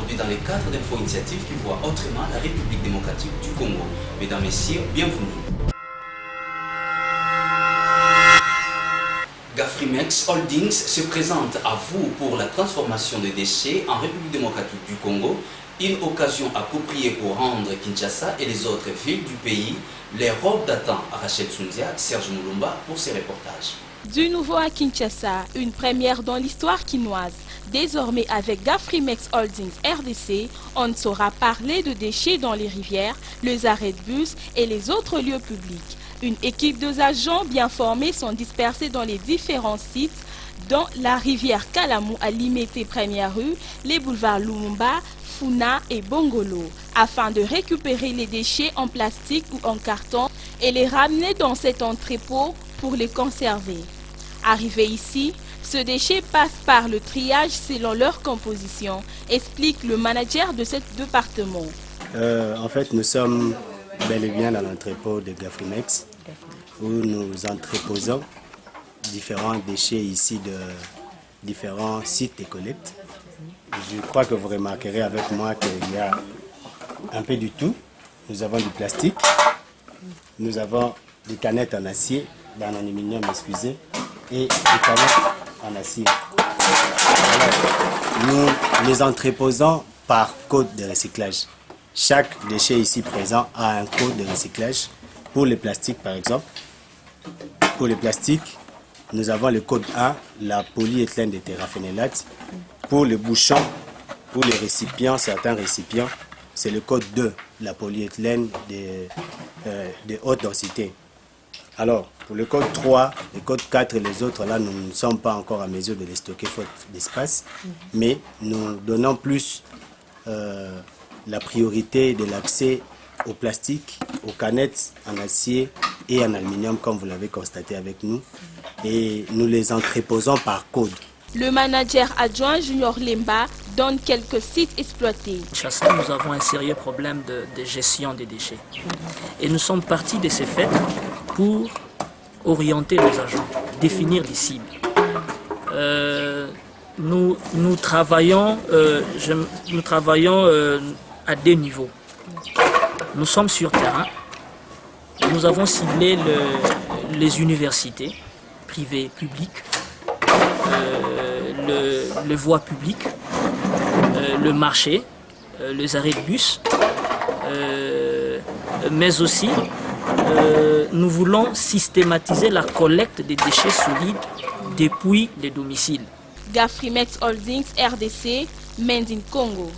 aujourd'hui dans le cadre d'Info Initiative qui voit autrement la République démocratique du Congo. Mesdames, Messieurs, bienvenue. Gafrimex Holdings se présente à vous pour la transformation des déchets en République démocratique du Congo, une occasion appropriée pour rendre Kinshasa et les autres villes du pays les robes datant à Rachel Sundia, Serge Moulumba pour ces reportages. Du nouveau à Kinshasa, une première dans l'histoire quinoise. Désormais avec Gafrimex Holdings RDC, on ne saura parler de déchets dans les rivières, les arrêts de bus et les autres lieux publics. Une équipe d'agents bien formés sont dispersés dans les différents sites, dont la rivière Kalamou à Limete Première Rue, les boulevards Lumumba, Funa et Bongolo, afin de récupérer les déchets en plastique ou en carton et les ramener dans cet entrepôt pour les conserver. Arrivé ici, ce déchet passe par le triage selon leur composition, explique le manager de ce département. En fait, nous sommes bel et bien dans l'entrepôt de Gafrimex, où nous entreposons différents déchets ici de différents sites de collecte. Je crois que vous remarquerez avec moi qu'il y a un peu du tout. Nous avons du plastique, nous avons des canettes en acier, en aluminium, excusez, et des canettes en acier. Alors, nous les entreposons par code de recyclage. Chaque déchet ici présent a un code de recyclage. Pour les plastiques, par exemple, pour les plastiques, nous avons le code 1, la polyéthylène de terraphénolate. Pour les bouchons ou les récipients, certains récipients, c'est le code 2, la polyéthylène de haute densité. Alors, pour le code 3, le code 4 et les autres, là, nous ne sommes pas encore à mesure de les stocker faute d'espace, mais nous donnons plus la priorité de l'accès au plastique, aux canettes en acier et en aluminium, comme vous l'avez constaté avec nous, et nous les entreposons par code. Le manager adjoint Junior Lemba donne quelques sites exploités. Chassa, nous avons un sérieux problème de gestion des déchets. Et nous sommes partis de ces faits pour orienter nos agents, définir des cibles. Nous travaillons à deux niveaux. Nous sommes sur terrain. Nous avons ciblé les universités, privées, publiques, les voies publiques, le marché, les arrêts de bus, mais aussi nous voulons systématiser la collecte des déchets solides depuis les domiciles. Gafrimex Holdings RDC, Mendin Congo.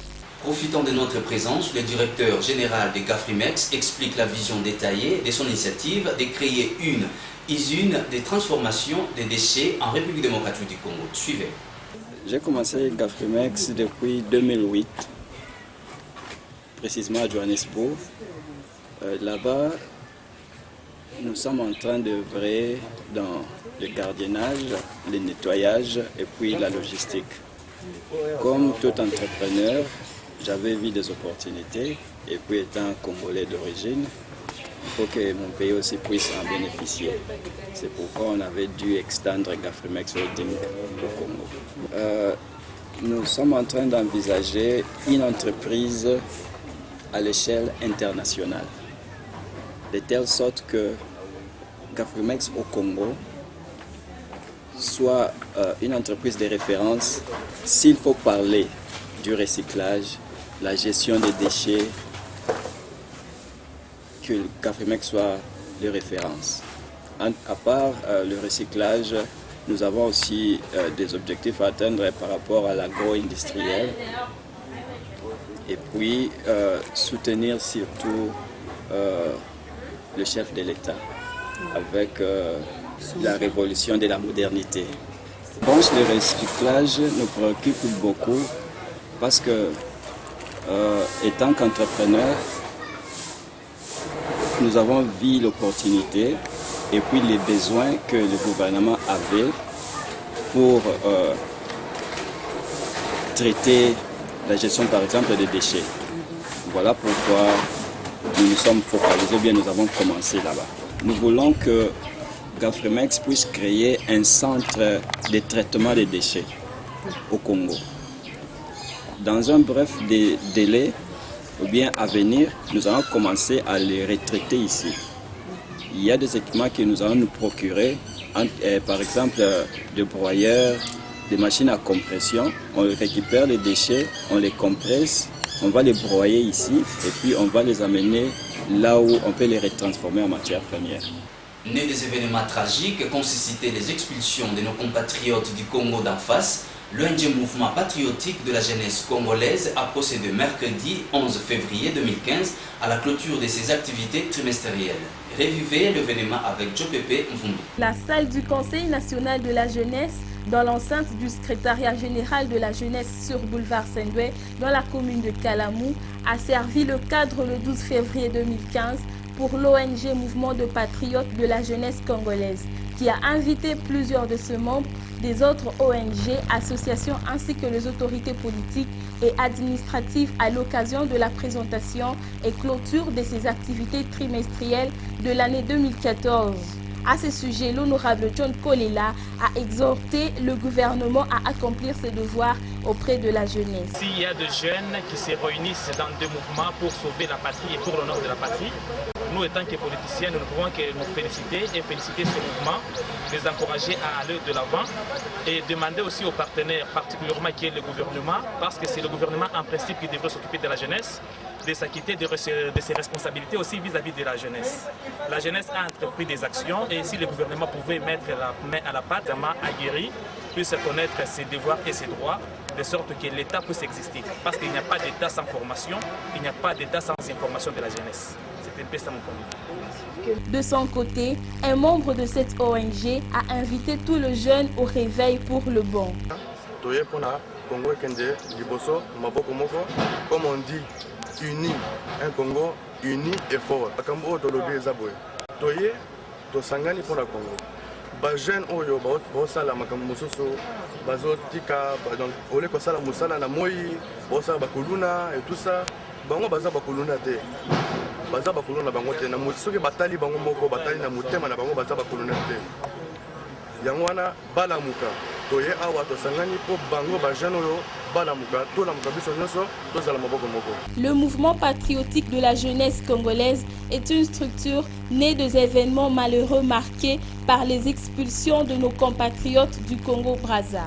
Profitant de notre présence, le directeur général de Gafrimex explique la vision détaillée de son initiative de créer une usine de transformation des déchets en République démocratique du Congo. Suivez. J'ai commencé Gafrimex depuis 2008, précisément à Johannesburg. Là-bas, nous sommes en train d'œuvrer dans le gardiennage, le nettoyage et puis la logistique. Comme tout entrepreneur, j'avais vu des opportunités et puis étant congolais d'origine, il faut que mon pays aussi puisse en bénéficier. C'est pourquoi on avait dû extendre Gafrimex Holding au Congo. Nous sommes en train d'envisager une entreprise à l'échelle internationale, de telle sorte que Gafrimex au Congo soit une entreprise de référence s'il faut parler du recyclage, la gestion des déchets, que Gafrimex soit de référence. À part le recyclage, nous avons aussi des objectifs à atteindre par rapport à l'agro-industriel et puis soutenir surtout le chef de l'État avec la révolution de la modernité. Je pense que le recyclage nous préoccupe beaucoup parce que, étant qu'entrepreneur, nous avons vu l'opportunité et puis les besoins que le gouvernement avait pour traiter la gestion, par exemple, des déchets. Voilà pourquoi nous nous sommes focalisés, bien nous avons commencé là-bas. Nous voulons que Gafrimex puisse créer un centre de traitement des déchets au Congo. dans un bref délai, ou bien à venir, nous allons commencer à les retraiter ici. Il y a des équipements que nous allons nous procurer, par exemple des broyeurs, des machines à compression. On récupère les déchets, on les compresse, on va les broyer ici et puis on va les amener là où on peut les retransformer en matière première. Né des événements tragiques qu'ont suscité les expulsions de nos compatriotes du Congo d'en face, l'ONG Mouvement Patriotique de la Jeunesse Congolaise a procédé mercredi 11 février 2015 à la clôture de ses activités trimestrielles. Revivez l'événement avec Jopepe Mvumbi. La salle du Conseil national de la jeunesse, dans l'enceinte du secrétariat général de la jeunesse sur boulevard Saint-Douai, dans la commune de Kalamou, a servi le cadre le 12 février 2015 pour l'ONG Mouvement de Patriotes de la jeunesse congolaise, qui a invité plusieurs de ses membres, des autres ONG, associations ainsi que les autorités politiques et administratives à l'occasion de la présentation et clôture de ces activités trimestrielles de l'année 2014. À ce sujet, l'honorable John Kolela a exhorté le gouvernement à accomplir ses devoirs auprès de la jeunesse. S'il y a des jeunes qui se réunissent dans des mouvements pour sauver la patrie et pour l'honneur de la patrie, nous, étant que politiciens, nous ne pouvons que nous féliciter et féliciter ce mouvement, les encourager à aller de l'avant et demander aussi aux partenaires, particulièrement qui est le gouvernement, parce que c'est le gouvernement en principe qui devrait s'occuper de la jeunesse, de s'acquitter de ses responsabilités aussi vis-à-vis de la jeunesse. La jeunesse a entrepris des actions et si le gouvernement pouvait mettre la main à la pâte, aguerri, puisse connaître ses devoirs et ses droits, de sorte que l'État puisse exister. Parce qu'il n'y a pas d'État sans formation, il n'y a pas d'État sans information de la jeunesse. C'est un peu ça mon point. De son côté, un membre de cette ONG a invité tous les jeunes au réveil pour le bon. Comme on dit, uni, un Congo uni et fort. Akambo tolobi ezabwe. Toye to sangani pour la Congo. Ba jeune oyo ba sala makambo mosusu bazo tika donc ole ko sala musala na moi ba sala bakuluna et tout ça. Bango baza bakuluna te. Baza bakuluna bango te na musuki batali bango moko batali na mutema na bango baza bakuluna te. Yango wana balamuka. Toye awa to sangani po bango ba jeune oyo. Le mouvement patriotique de la jeunesse congolaise est une structure née des événements malheureux marqués par les expulsions de nos compatriotes du Congo-Brazza.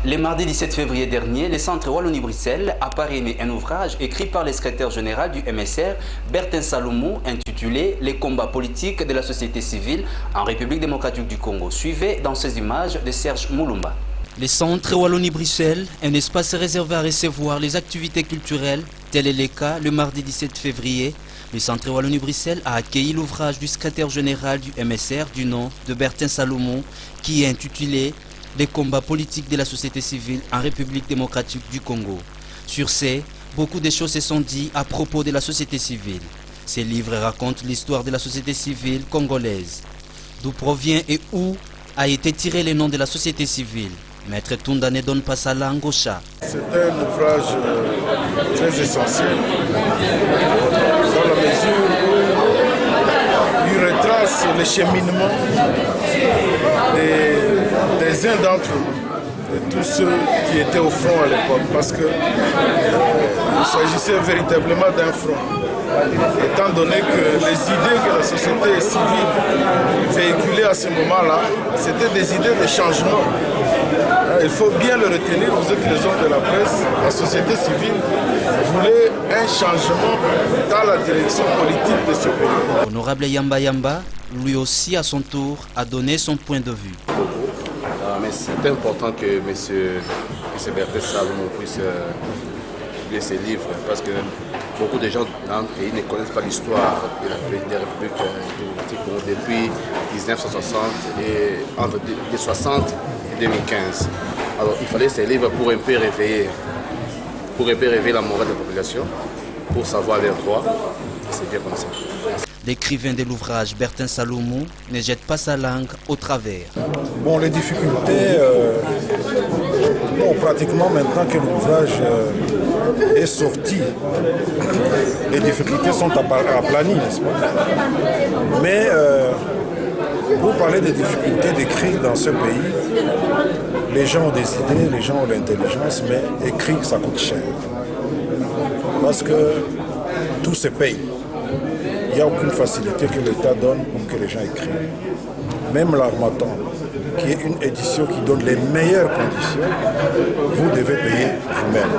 Le mardi 17 février dernier, le Centre Wallonie-Bruxelles a parrainé un ouvrage écrit par le secrétaire général du MSR, Bertin Salomon, intitulé « Les combats politiques de la société civile en République démocratique du Congo ». Suivez dans ces images de Serge Moulumba. Le Centre Wallonie-Bruxelles, un espace réservé à recevoir les activités culturelles, tel est le cas le mardi 17 février. Le Centre Wallonie-Bruxelles a accueilli l'ouvrage du secrétaire général du MSR du nom de Bertin Salomon qui est intitulé « Les combats politiques de la société civile en République démocratique du Congo ». Sur ce, beaucoup de choses se sont dites à propos de la société civile. Ces livres racontent l'histoire de la société civile congolaise, d'où provient et où a été tiré le nom de la société civile. Maître Tunda ne donne pas sa langue au chat. C'est un ouvrage très essentiel dans la mesure où il retrace le cheminement des uns d'entre nous, de tous ceux qui étaient au front à l'époque, parce qu'il s'agissait véritablement d'un front. Étant donné que les idées que la société civile véhiculait à ce moment-là, c'était des idées de changement. Il faut bien le retenir, vous êtes les hommes de la presse, la société civile voulait un changement dans la direction politique de ce pays. Honorable Yamba Yamba, lui aussi à son tour, a donné son point de vue. Mais c'est important que M. Bertin Salomon puisse publier ses livres parce que beaucoup de gens dans le pays ne connaissent pas l'histoire de la République démocratique depuis 1960 et entre 1960 et 2015. Alors il fallait ces livres pour un peu réveiller la morale de la population, pour savoir leurs droits. C'est bien comme ça. L'écrivain de l'ouvrage, Bertin Salomon, ne jette pas sa langue au travers. Bon, les difficultés, pratiquement maintenant que l'ouvrage est sorti, les difficultés sont aplanies, n'est-ce pas? Mais pour parler des difficultés d'écrire dans ce pays, les gens ont des idées, les gens ont l'intelligence, mais écrire, ça coûte cher. Parce que tout se paye. Il n'y a aucune facilité que l'État donne pour que les gens écrivent. Même l'Harmattan, qui est une édition qui donne les meilleures conditions, vous devez payer vous-même.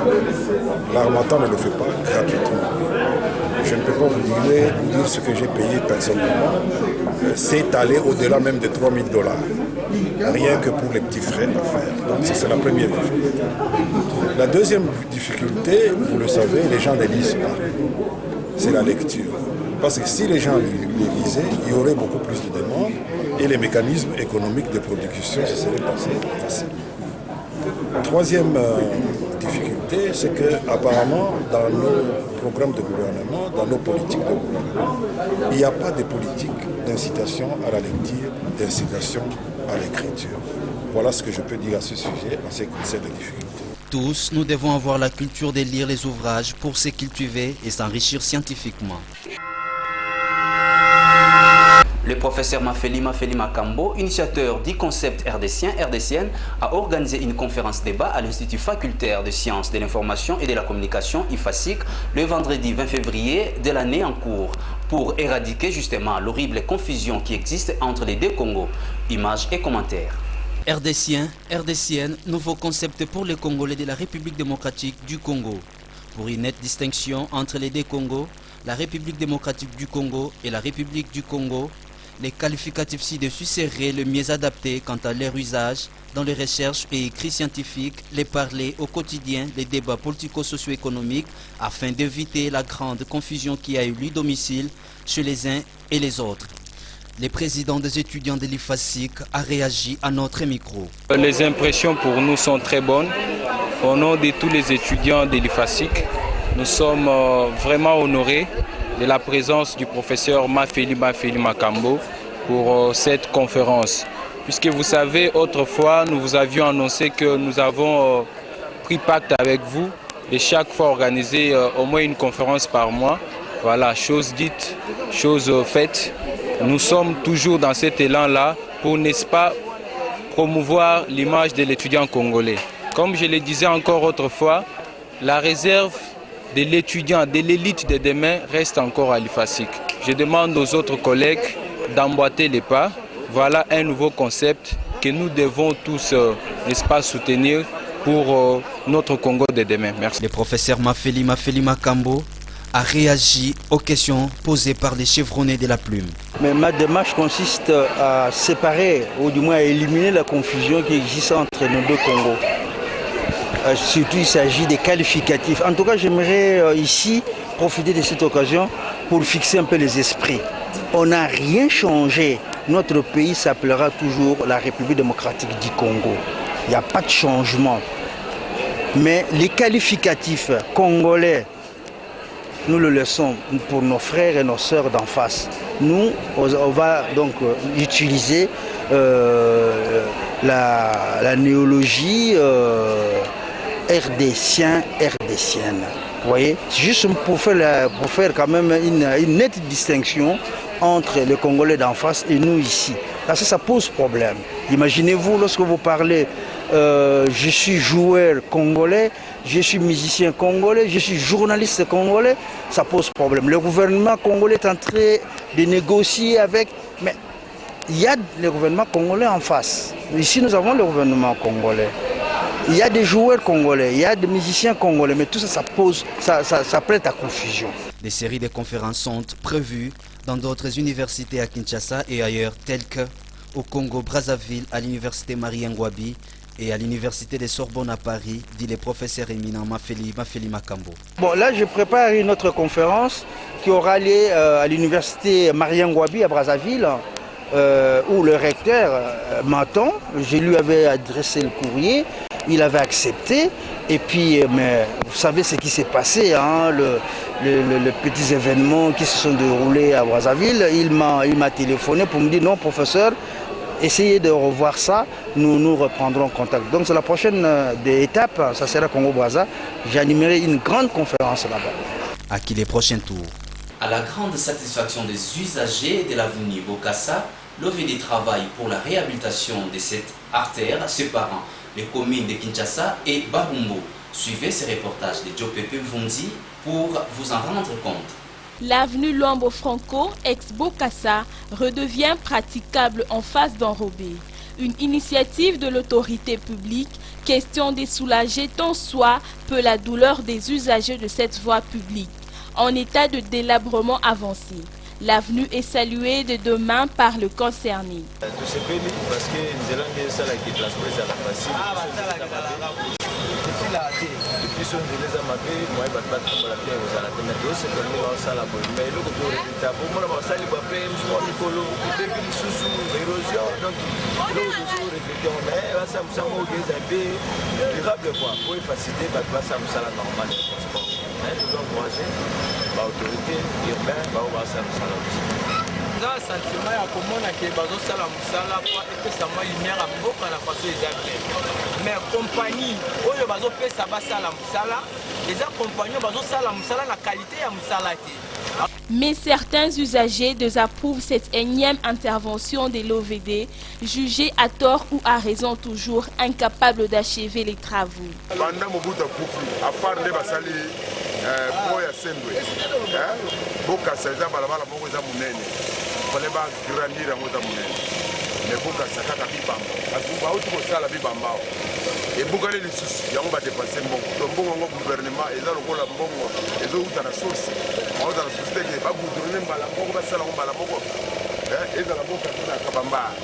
L'Harmattan ne le fait pas gratuitement. Je ne peux pas vous dire ce que j'ai payé personnellement. C'est allé au-delà même de 3 000 $. Rien que pour les petits frais à faire. Donc ça, c'est la première difficulté. La deuxième difficulté, vous le savez, les gens ne lisent pas. C'est la lecture. Parce que si les gens les lisaient, il y aurait beaucoup plus de demandes et les mécanismes économiques de production se seraient passés facilement. Troisième difficulté, c'est qu'apparemment, dans nos programmes de gouvernement, dans nos politiques de gouvernement, il n'y a pas de politique d'incitation à la lecture, d'incitation à l'écriture. Voilà ce que je peux dire à ce sujet, en ce qui concerne les difficultés. Tous, nous devons avoir la culture de lire les ouvrages pour se cultiver et s'enrichir scientifiquement. Le professeur Mafeli Makambo, initiateur du concept RDCienne, a organisé une conférence débat à l'Institut facultaire de sciences de l'information et de la communication IFASIC le vendredi 20 février de l'année en cours pour éradiquer justement l'horrible confusion qui existe entre les deux Congos. Images et commentaires. RDCienne, nouveau concept pour les Congolais de la République démocratique du Congo. Pour une nette distinction entre les deux Congos, la République démocratique du Congo et la République du Congo, les qualificatifs ci-dessus seraient le mieux adaptés quant à leur usage dans les recherches et écrits scientifiques, les parler au quotidien, les débats politico-socio-économiques, afin d'éviter la grande confusion qui a eu lieu domicile chez les uns et les autres. Le président des étudiants de l'IFASIC a réagi à notre micro. Les impressions pour nous sont très bonnes. Au nom de tous les étudiants de l'IFASIC, nous sommes vraiment honorés de la présence du professeur Mafeli Makambo pour cette conférence. Puisque vous savez, autrefois, nous vous avions annoncé que nous avons pris pacte avec vous de chaque fois organiser au moins une conférence par mois. Voilà, chose dite, chose faite. Nous sommes toujours dans cet élan-là pour, n'est-ce pas, promouvoir l'image de l'étudiant congolais. Comme je le disais encore autrefois, la réserve de l'étudiant, de l'élite de demain reste encore à l'IFASIC. Je demande aux autres collègues d'emboîter les pas. Voilà un nouveau concept que nous devons tous, n'est-ce pas, soutenir pour notre Congo de demain. Merci. Le professeur Mafeli Makambo a réagi aux questions posées par les chevronnés de la plume. Mais ma démarche consiste à séparer, ou du moins à éliminer la confusion qui existe entre nos deux Congos. Surtout, il s'agit des qualificatifs. En tout cas, j'aimerais ici profiter de cette occasion pour fixer un peu les esprits. On n'a rien changé. Notre pays s'appellera toujours la République démocratique du Congo. Il n'y a pas de changement. Mais les qualificatifs congolais, nous le laissons pour nos frères et nos sœurs d'en face. Nous, on va donc utiliser la néologie RDCienne. Vous voyez, c'est juste pour faire quand même une nette distinction entre les Congolais d'en face et nous ici. Parce que ça pose problème. Imaginez-vous, lorsque vous parlez je suis joueur congolais, je suis musicien congolais, je suis journaliste congolais, ça pose problème. Le gouvernement congolais est en train de négocier avec... Mais il y a le gouvernement congolais en face. Ici, nous avons le gouvernement congolais. Il y a des joueurs congolais, il y a des musiciens congolais, mais tout ça, ça prête à confusion. Des séries de conférences sont prévues dans d'autres universités à Kinshasa et ailleurs, telles que au Congo-Brazzaville, à l'université Marie-Ngouabi et à l'université de Sorbonne à Paris, dit le professeur éminent Mafeli Makambo. Bon, là, je prépare une autre conférence qui aura lieu à l'université Marie-Ngouabi à Brazzaville, où le recteur m'attend. Je lui avais adressé le courrier, il avait accepté. Et puis, mais vous savez ce qui s'est passé, hein, les petits événements qui se sont déroulés à Brazzaville. Il m'a téléphoné pour me dire non, professeur, essayez de revoir ça, nous reprendrons contact. Donc c'est la prochaine étape, ça sera Congo-Brazza. J'animerai une grande conférence là-bas. À qui les prochains tours? À la grande satisfaction des usagers de l'avenue Bokassa, l'OVD travaille pour la réhabilitation de cette artère séparant les communes de Kinshasa et Barumbo. Suivez ces reportages de Diopepe Mvundi pour vous en rendre compte. L'avenue Luambo-Franco, ex-Bokassa, redevient praticable en face d'Enrobé. Une initiative de l'autorité publique, question de soulager tant soit peu la douleur des usagers de cette voie publique, en état de délabrement avancé. L'avenue est saluée de deux mains par le concerné. mais compagnie oyo bazopesa basala musala eza compagnie bazosala musala na qualité ya musala te. Mais certains usagers désapprouvent cette énième intervention de l'OVD, jugée à tort ou à raison toujours incapable d'achever les travaux. Et beaucoup de ressources, il y a un dépassé bon gouvernement et là le rôle bon et d'autres dans la source. On dans la société qui va gouverner mal bon va ça on va la bon et dans la boca de la kabamba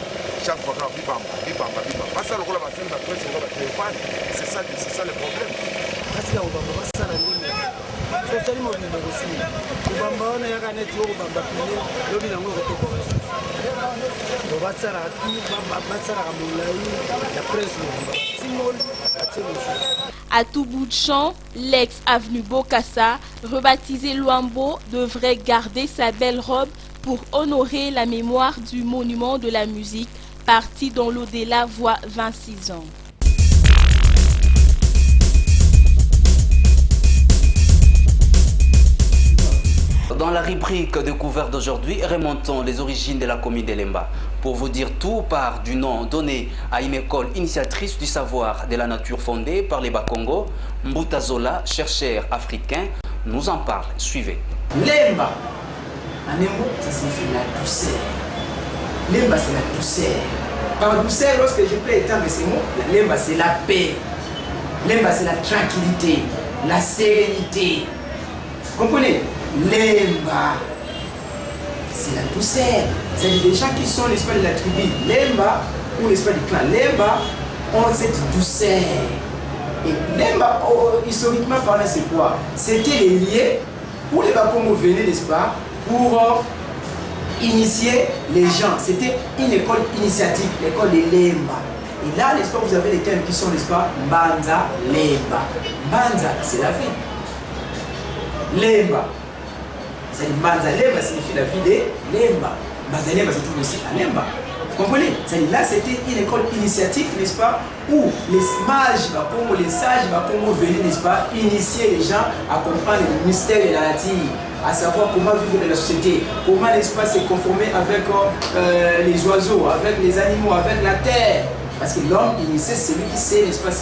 chaque fois qu'on bibamba pas ça le rôle va faire la presse on va téléphone c'est ça le problème. Parce que on va ça la ligne. C'est tellement de aussi. On va on a gagné tout on va payer le bilan on va te À tout bout de champ, l'ex-avenue Bokassa, rebaptisée Luambo, devrait garder sa belle robe pour honorer la mémoire du monument de la musique, parti dans l'au-delà voit 26 ans. Dans la rubrique découverte d'aujourd'hui, remontons les origines de la commune de Lemba. Pour vous dire tout part du nom donné à une école initiatrice du savoir de la nature fondée par les Bakongo, Mbuta Zola, chercheur africain, nous en parle. Suivez. Lemba, en un mot, ça signifie la douceur. Lemba, c'est la douceur. Par douceur, lorsque je peux étendre ces mots, Lemba, c'est la paix. Lemba, c'est la tranquillité, la sérénité. Vous comprenez? Lemba, c'est la douceur. C'est des gens qui sont l'espace de la tribu Lemba ou l'espace du clan Lemba ont cette douceur. Et Lemba, historiquement parlant, c'est quoi? C'était les lieux où les Bakongo venaient, n'est-ce pas, pour initier les gens. C'était une école initiatique, l'école de Lemba. Et là, n'est-ce pas, vous avez les thèmes qui sont, n'est-ce pas, Mbanza, Lemba. Mbanza, c'est la vie. Lemba. C'est Mbanza Lemba signifie la vie de Lemba. Mbanza Lemba se trouve aussi à Lemba. Vous comprenez? Là, c'était une école initiatique, n'est-ce pas, où les mages Bakongo, les sages Bakongo venaient, n'est-ce pas, initier les gens à comprendre le mystère de la nature, à savoir comment vivre dans la société, comment, n'est-ce pas, se conformer avec les oiseaux, avec les animaux, avec la terre. Parce que l'homme initié, c'est celui qui sait, n'est-ce pas,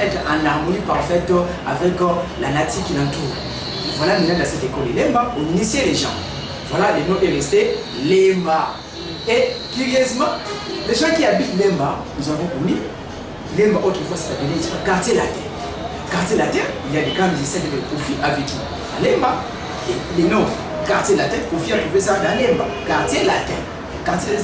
être en harmonie parfaite avec la nature qui l'entoure. Voilà, maintenant dans cette école de Lemba, on initiait les gens. Voilà, le nom est resté Lemba. Et curieusement, les gens qui habitent Lemba, nous avons connu, Lemba autrefois c'était appelé quartier latin. Quartier latin, il y a des camps musiciens de Kofi a vécu à Lemba. Et les noms quartier latin, Kofi a trouvé ça dans Lemba. Quartier latin. Quartier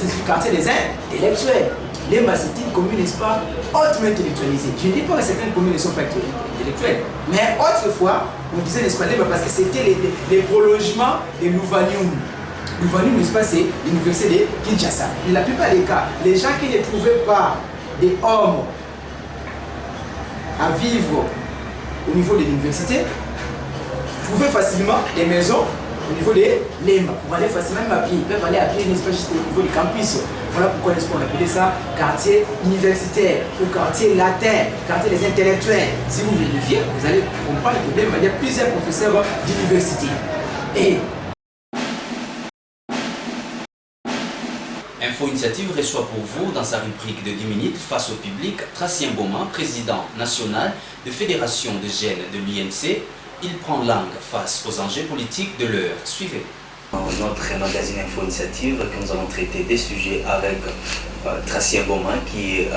des intellectuels. Lemba, c'est une commune, n'est-ce pas, hautement intellectualisée. Je ne dis pas que certaines communes ne sont pas intellectuelles, mais autrefois, on disait, n'est-ce pas, Lemba, parce que c'était les prolongements de Louvanium. Louvanium, n'est-ce pas, c'est l'université de Kinshasa. Et la plupart des cas, les gens qui ne trouvaient pas des hommes à vivre au niveau de l'université trouvaient facilement des maisons au niveau de Lemba. Pour aller facilement à pied, ils peuvent aller à pied, n'est-ce pas, juste au niveau du campus. Voilà pourquoi n'est-ce qu'on appelait ça quartier universitaire ou quartier latin, quartier des intellectuels. Si vous vérifiez, vous allez comprendre que Lemba, il y a plusieurs professeurs d'université. Et Info Initiative reçoit pour vous, dans sa rubrique de 10 minutes, face au public, Tracien Boma, président national de Fédération des jeunes de l'INC. Il prend langue face aux enjeux politiques de l'heure. Suivez. Dans notre magazine Info Initiative, que nous allons traiter des sujets avec Tracien Boma, qui est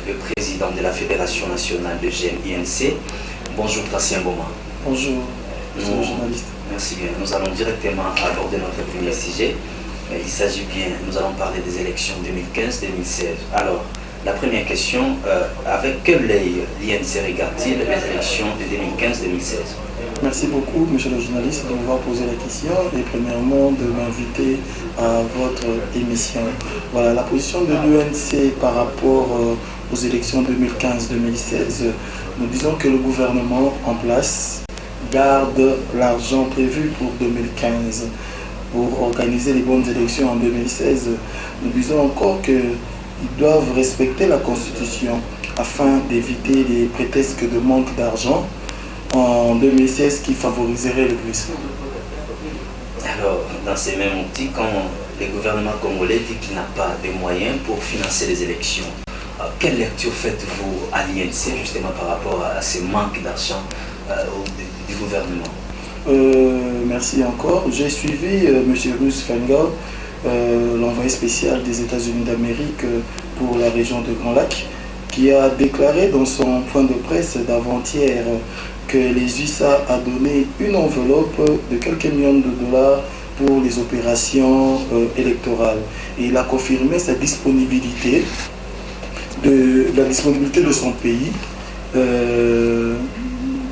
le président de la Fédération nationale de jeunes INC. Bonjour Tracien Boma. Bonjour, monsieur le journaliste. Merci bien. Nous allons directement aborder notre premier sujet. Il s'agit bien, nous allons parler des élections 2015-2016. Alors, la première question, avec quel œil l'INC regarde-t-il les élections de 2015-2016? Merci beaucoup, monsieur le journaliste, de m'avoir posé la question et premièrement de m'inviter à votre émission. Voilà, la position de l'UNC par rapport aux élections 2015-2016, nous disons que le gouvernement en place garde l'argent prévu pour 2015 pour organiser les bonnes élections en 2016. Nous disons encore qu'ils doivent respecter la Constitution afin d'éviter les prétextes de manque d'argent en 2016 qui favoriserait le plus. Alors, dans ces mêmes optiques, quand le gouvernement congolais dit qu'il n'a pas de moyens pour financer les élections, quelle lecture faites-vous à l'INC justement par rapport à ce manque d'argent du gouvernement? Merci encore. J'ai suivi M. Russ Fengel, l'envoyé spécial des États-Unis d'Amérique pour la région de Grand Lac, qui a déclaré dans son point de presse d'avant-hier que les USA a donné une enveloppe de quelques millions de dollars pour les opérations électorales. Et il a confirmé sa disponibilité, la disponibilité de son pays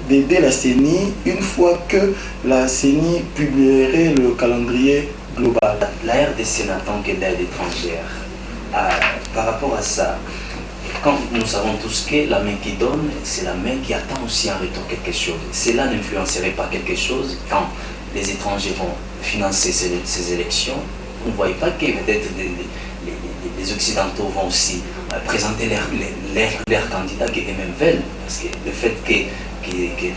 d'aider la CENI une fois que la CENI publierait le calendrier global. La RDC n'attend que l'aide étrangère. Par rapport à ça, quand nous savons tous que la main qui donne, c'est la main qui attend aussi en retour quelque chose. Cela n'influencerait pas quelque chose quand les étrangers vont financer ces élections. On ne voit pas que peut-être les Occidentaux vont aussi présenter leurs candidats qui eux-mêmes veulent. Parce que le fait que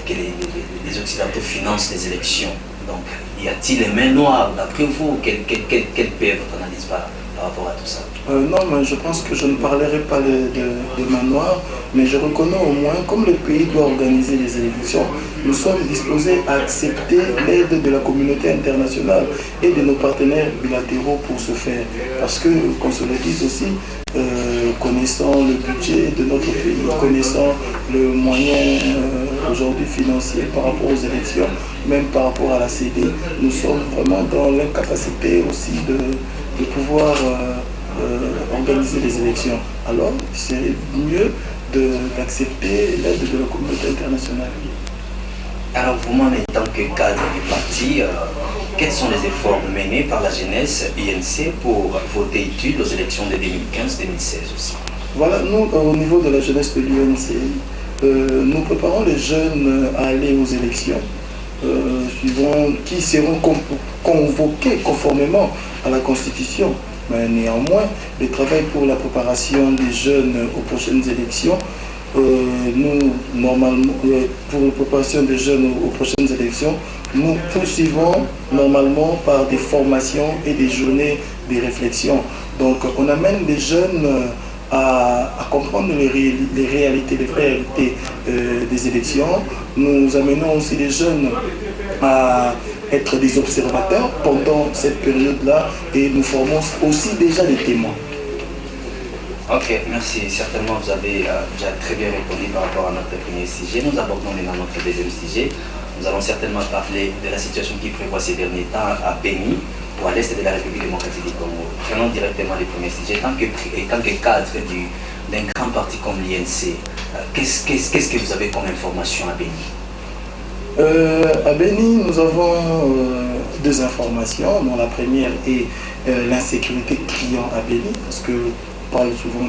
les Occidentaux financent les élections, donc y a-t-il les mains noires d'après vous? Quelle peut votre analyse par rapport à tout ça? Non, mais je pense que je ne parlerai pas de main noire, mais je reconnais au moins, comme le pays doit organiser les élections, nous sommes disposés à accepter l'aide de la communauté internationale et de nos partenaires bilatéraux pour ce faire. Parce que, qu'on se le dise aussi, connaissant le budget de notre pays, connaissant le moyen aujourd'hui financier par rapport aux élections, même par rapport à la CD, nous sommes vraiment dans l'incapacité aussi de pouvoir organiser les élections. Alors, il serait mieux d'accepter l'aide de la communauté internationale. Alors, vous-même, en tant que cadre du parti, quels sont les efforts menés par la jeunesse INC pour voter utile aux élections de 2015-2016 aussi? Voilà, nous, au niveau de la jeunesse de l'UNC, nous préparons les jeunes à aller aux élections qui seront convoqués conformément à la Constitution. Mais néanmoins, le travail pour la préparation des jeunes aux prochaines élections, nous, normalement, pour la préparation des jeunes aux prochaines élections, nous poursuivons normalement par des formations et des journées de réflexion. Donc, on amène les jeunes à comprendre les réalités, les vraies réalités des élections. Nous amenons aussi les jeunes à être des observateurs pendant cette période-là et nous formons aussi déjà des témoins. Ok, merci. Certainement, vous avez déjà très bien répondu par rapport à notre premier sujet. Nous abordons maintenant notre deuxième sujet. Nous allons certainement parler de la situation qui prévoit ces derniers temps à Béni, ou à l'est de la République démocratique du Congo. Prenons directement les premiers sujets. En tant que cadre d'un grand parti comme l'INC, qu'est-ce que vous avez comme information à Béni? À Béni, nous avons deux informations. Bon, la première est l'insécurité criant à Béni, parce qu'on parle souvent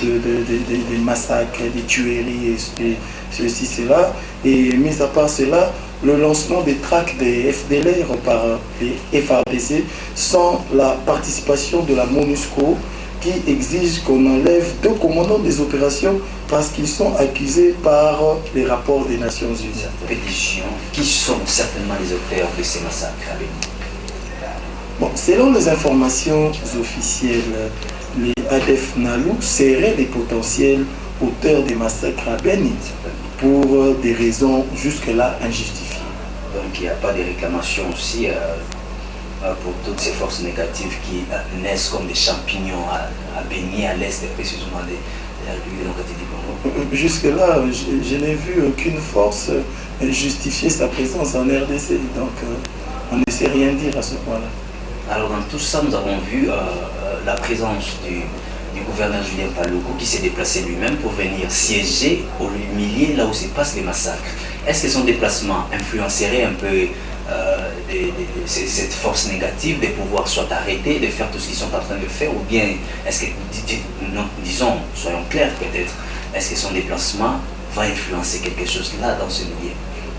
des massacres, des tueries et ceci, cela. Et mis à part cela, le lancement des tracts des FDLR par les FARDC sans la participation de la MONUSCO qui exige qu'on enlève deux commandants des opérations parce qu'ils sont accusés par les rapports des Nations Unies. Cette pétition, qui sont certainement les auteurs de ces massacres à Béni? Bon, selon les informations officielles, les ADF Nalu seraient les potentiels auteurs des massacres à Beni pour des raisons jusque-là injustifiées. Donc il n'y a pas de réclamation aussi pour toutes ces forces négatives qui naissent comme des champignons à Beni, à l'est précisément de la République démocratique du Congo. Jusque-là, je n'ai vu aucune force justifier sa présence en RDC, donc on ne sait rien dire à ce point-là. Alors dans tout ça, nous avons vu la présence du gouverneur Julien Paluku qui s'est déplacé lui-même pour venir siéger au milieu là où se passent les massacres. Est-ce que son déplacement influencerait un peu cette force négative de pouvoir soit arrêter de faire tout ce qu'ils sont en train de faire, ou bien est-ce que, disons, soyons clairs peut-être, est-ce que son déplacement va influencer quelque chose là dans ce milieu?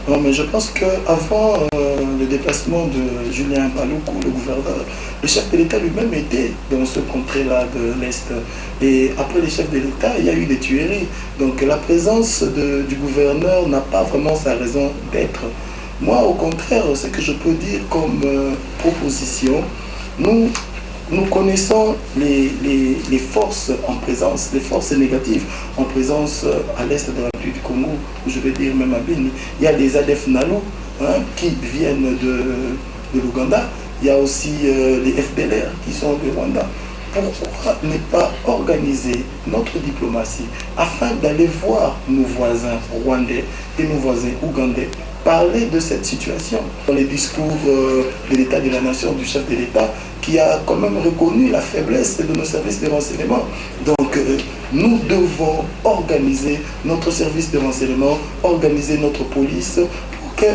Non, mais je pense qu'avant le déplacement de Julien Paluku, le gouverneur, le chef de l'État lui-même était dans ce contrée-là de l'Est. Et après le chef de l'État, il y a eu des tueries. Donc la présence du gouverneur n'a pas vraiment sa raison d'être. Moi, au contraire, ce que je peux dire comme proposition, nous connaissons les forces en présence, les forces négatives en présence à l'est de la République du Congo, je vais dire même à Beni. Il y a les ADF Nalu qui viennent de l'Ouganda, il y a aussi les FDLR qui sont du Rwanda. Pourquoi ne pas organiser notre diplomatie afin d'aller voir nos voisins rwandais et nos voisins ougandais parler de cette situation? Dans les discours de l'État de la Nation, du chef de l'État, qui a quand même reconnu la faiblesse de nos services de renseignement. Donc nous devons organiser notre service de renseignement, organiser notre police pour que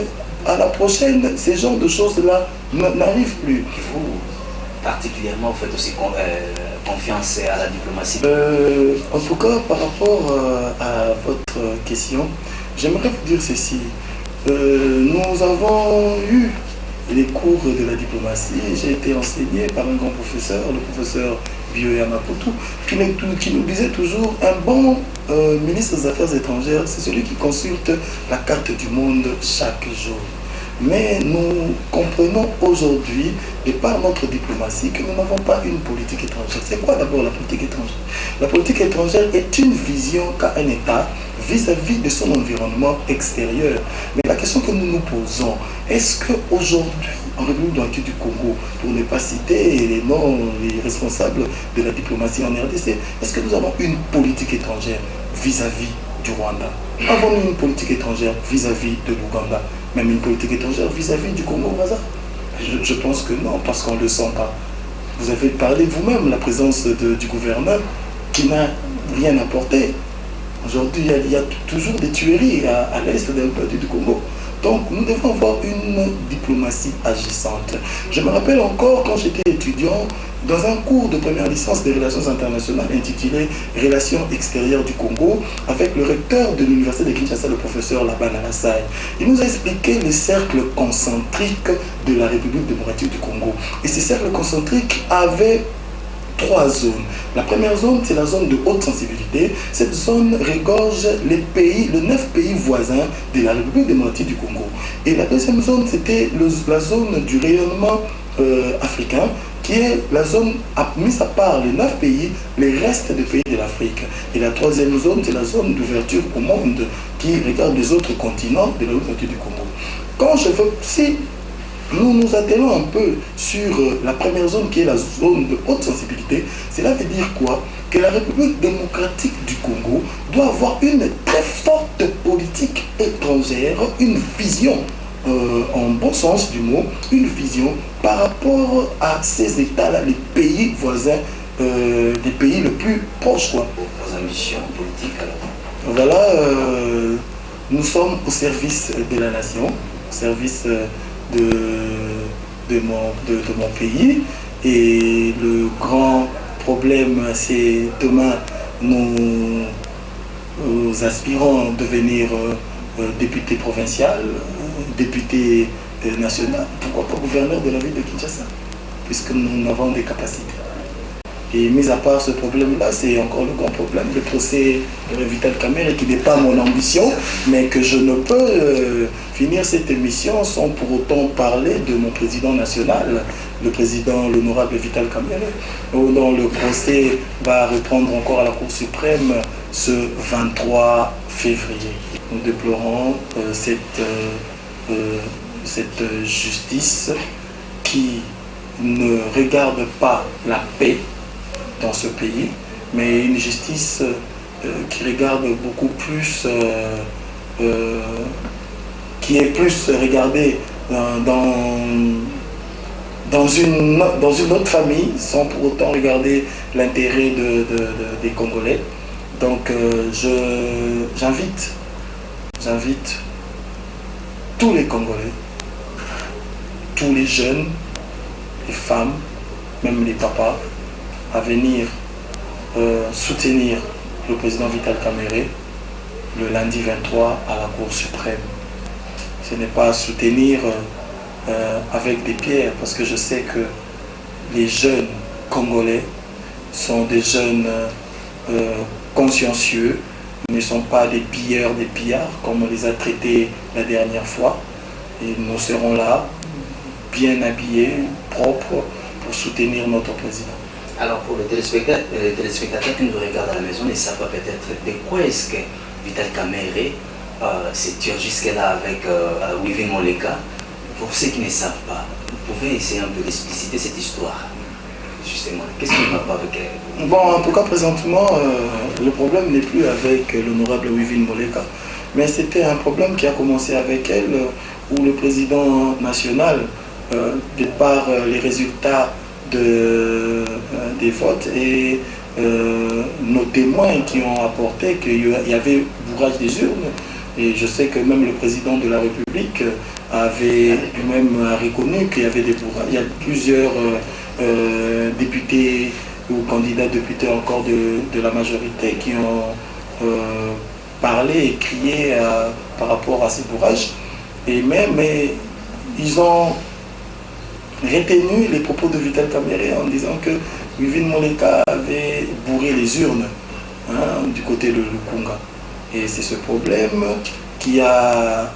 à la prochaine, ces genres de choses-là n'arrivent plus. Vous, particulièrement, vous faites aussi confiance à la diplomatie? En tout cas, par rapport à votre question, j'aimerais vous dire ceci. Nous avons eu les cours de la diplomatie. J'ai été enseigné par un grand professeur, le professeur Bioya Maputo, qui nous disait toujours un bon ministre des Affaires étrangères, c'est celui qui consulte la carte du monde chaque jour. Mais nous comprenons aujourd'hui, et par notre diplomatie, que nous n'avons pas une politique étrangère. C'est quoi d'abord la politique étrangère? La politique étrangère est une vision qu'a un État vis-à-vis de son environnement extérieur. Mais la question que nous nous posons, est-ce qu'aujourd'hui, en République démocratique du Congo, pour ne pas citer les noms, les responsables de la diplomatie en RDC, est-ce que nous avons une politique étrangère vis-à-vis du Rwanda? Avons-nous une politique étrangère vis-à-vis de l'Ouganda? Même une politique étrangère vis-à-vis du Congo-Brazzaville? Je pense que non, parce qu'on ne le sent pas. Vous avez parlé vous-même de la présence du gouverneur qui n'a rien apporté. Aujourd'hui, il y a toujours des tueries à l'est de la République du Congo. Donc, nous devons avoir une diplomatie agissante. Je me rappelle encore quand j'étais étudiant, dans un cours de première licence des relations internationales intitulé « Relations extérieures du Congo » avec le recteur de l'université de Kinshasa, le professeur Laban Alassay. Il nous a expliqué les cercles concentriques de la République démocratique du Congo. Et ces cercles concentriques avaient 3 zones. La première zone, c'est la zone de haute sensibilité. Cette zone regorge les 9 pays voisins de la République démocratique du Congo. Et la deuxième zone, c'était la zone du rayonnement africain, qui est la zone, mis à part les 9 pays, les restes des pays de l'Afrique. Et la troisième zone, c'est la zone d'ouverture au monde, qui regarde les autres continents de la République démocratique du Congo. Quand je veux, si nous nous attelons un peu sur la première zone qui est la zone de haute sensibilité, cela veut dire quoi? Que la République démocratique du Congo doit avoir une très forte politique étrangère, une vision, en bon sens du mot, une vision par rapport à ces États-là, les pays voisins, les pays les plus proches. Quoi. Vos ambitions politiques alors? Voilà, nous sommes au service de la nation, au service de mon pays, et le grand problème c'est demain nous aspirons à devenir député provincial, député national, pourquoi pas gouverneur de la ville de Kinshasa, puisque nous avons des capacités. Et mis à part ce problème-là, c'est encore le grand problème, le procès de Vital Kamerhe, qui n'est pas mon ambition, mais que je ne peux finir cette émission sans pour autant parler de mon président national, le président, l'honorable Vital Kamerhe, dont le procès va reprendre encore à la Cour suprême ce 23 février. Nous déplorons cette justice qui ne regarde pas la paix dans ce pays, mais une justice qui regarde beaucoup plus, qui est plus regardée dans une autre famille, sans pour autant regarder l'intérêt des Congolais. Donc j'invite tous les Congolais, tous les jeunes, les femmes, même les papas, à venir soutenir le président Vital Kamerhe le lundi 23 à la Cour suprême. Ce n'est pas soutenir avec des pierres, parce que je sais que les jeunes Congolais sont des jeunes consciencieux, ne sont pas des pilleurs, des pillards, comme on les a traités la dernière fois. Et nous serons là, bien habillés, propres, pour soutenir notre président. Alors pour les téléspectateurs qui nous regardent à la maison, ne savent pas peut-être de quoi est-ce que Vital Kamerhe s'est tué jusque-là avec Wivin Moleka. Pour ceux qui ne savent pas, vous pouvez essayer un peu d'expliciter cette histoire. Justement, qu'est-ce qui ne va pas avec elle? Bon, en tout cas, présentement, le problème n'est plus avec l'honorable Wivin Moleka, mais c'était un problème qui a commencé avec elle, où le président national, de par les résultats des votes et nos témoins qui ont apporté qu'il y avait bourrage des urnes, et je sais que même le président de la République avait lui-même reconnu qu'il y avait des bourrages. Il y a plusieurs députés ou candidats députés encore de la majorité qui ont parlé et crié par rapport à ces bourrages. Et même ils ont retenu les propos de Vital Kamerhe en disant que Wivin Moleka avait bourré les urnes du côté de Lukunga. Et c'est ce problème qui a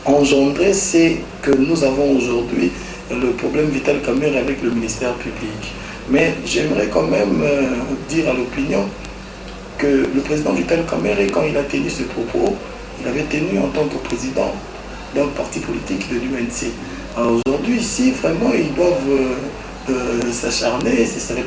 engendré, c'est que nous avons aujourd'hui le problème Vital Kamerhe avec le ministère public. Mais j'aimerais quand même dire à l'opinion que le président Vital Kamerhe, quand il a tenu ce propos, il avait tenu en tant que président d'un parti politique de l'UNC. Alors aujourd'hui, ici, vraiment, ils doivent s'acharner, ce ne serait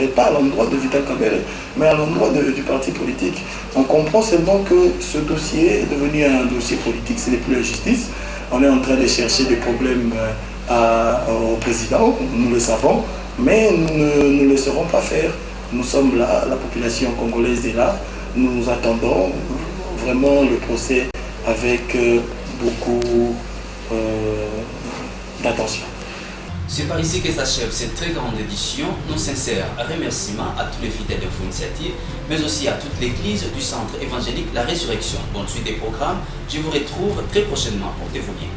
pas à l'endroit de Vital Kamerhe, mais à l'endroit du parti politique. On comprend seulement que ce dossier est devenu un dossier politique, ce n'est plus la justice. On est en train de chercher des problèmes au président, nous le savons, mais nous ne le laisserons pas faire. Nous sommes là, la population congolaise est là, nous attendons vraiment le procès avec beaucoup d'attention. C'est par ici que s'achève cette très grande édition. Nos sincères remerciements à tous les fidèles d'Info Initiative, mais aussi à toute l'église du centre évangélique La Résurrection. Bonne suite des programmes. Je vous retrouve très prochainement. Portez-vous bien.